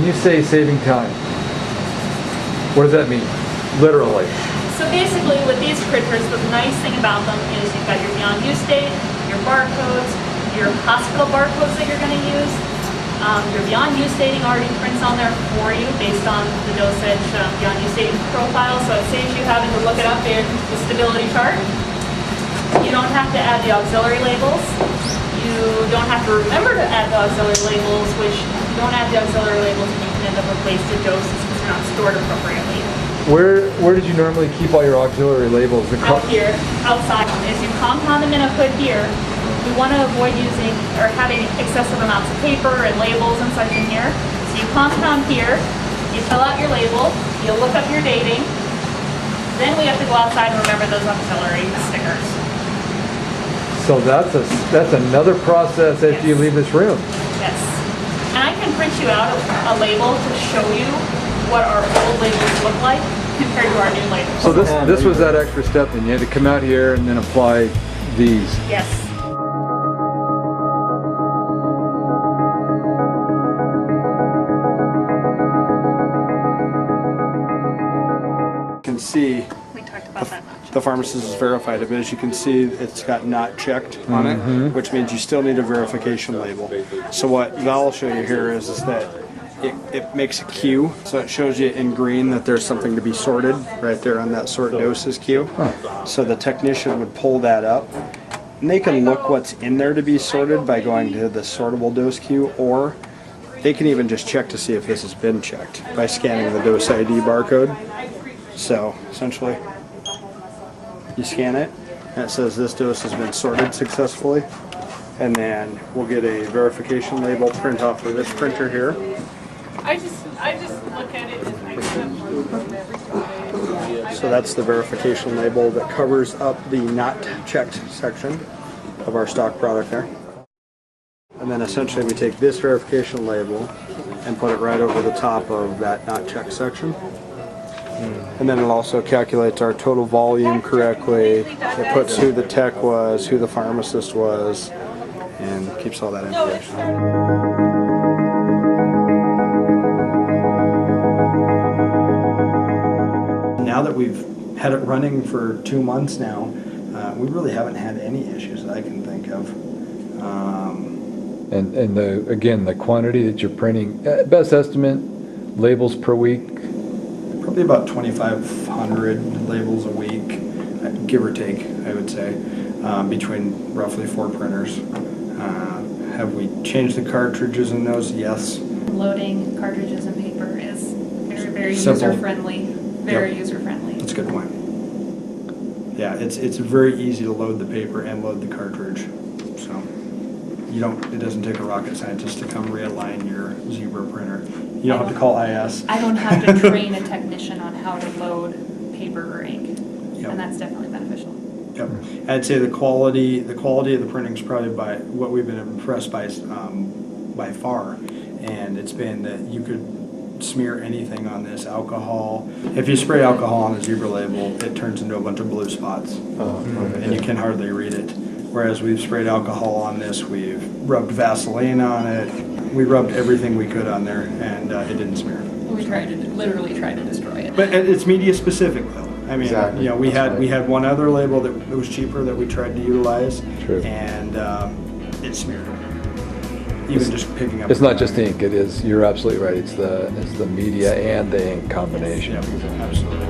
when you say saving time, what does that mean? Literally. So basically with these printers, the nice thing about them is you've got your beyond use date, your barcodes, your hospital barcodes that you're going to use. Your beyond use dating already prints on there for you based on the dosage beyond use dating profile, so it saves you having to look it up in the stability chart. You don't have to add the auxiliary labels. You don't have to remember to add the auxiliary labels, which if you don't add the auxiliary labels, you can end up with wasted doses because they're not stored appropriately. Where did you normally keep all your auxiliary labels? Out here, outside. As you compound them in a hood here, we want to avoid using or having excessive amounts of paper and labels and such in here. So you compound here, you fill out your label, you look up your dating, then we have to go outside and remember those auxiliary stickers. So that's another process after you leave this room. Yes. And I can print you out a label to show you what our old labels look like compared to our new labels. So this was that extra step, and you had to come out here and then apply these. Yes. You can see We talked about that much. the pharmacist has verified it, but as you can see, it's got not checked on it, which means you still need a verification label. So what Val will show you here is that it makes a queue, so it shows you in green that there's something to be sorted right there on that sort doses queue. So the technician would pull that up, and they can look what's in there to be sorted by going to the sortable dose queue, or they can even just check to see if this has been checked by scanning the dose ID barcode. So essentially, you scan it, and it says this dose has been sorted successfully, and then we'll get a verification label print off of this printer here. I just look at it and I So that's the verification label that covers up the not checked section of our stock product there. And then essentially we take this verification label and put it right over the top of that not checked section. And then it also calculates our total volume correctly. It puts who the tech was, who the pharmacist was, and keeps all that information. Now that we've had it running for 2 months now, we really haven't had any issues that I can think of. And again, the quantity that you're printing, best estimate, labels per week? Probably about 2,500 labels a week, give or take, I would say, between roughly 4 printers. Have we changed the cartridges in those? Yes. Loading cartridges and paper is very, very Simple. user-friendly. Very Yep. user-friendly. That's a good point. Yeah, it's very easy to load the paper and load the cartridge. So it doesn't take a rocket scientist to come realign your Zebra printer. You don't have to call IS. I don't have to train a technician on how to load paper or ink, Yep. and that's definitely beneficial. Yep. I'd say the quality of the printing is probably by what we've been impressed by far, and it's been that you could smear anything on this alcohol. If you spray alcohol on a Zebra label, it turns into a bunch of blue spots, and you can hardly read it. Whereas we've sprayed alcohol on this, we've rubbed Vaseline on it, we rubbed everything we could on there, and it didn't smear. We literally tried to destroy it. But it's media specific though. I mean, Exactly. you know, we That's had one other label that was cheaper that we tried to utilize, True. and it smeared. Even just picking up. It's not just ink, it is, you're absolutely right, it's the media and the ink combination. Yeah, absolutely.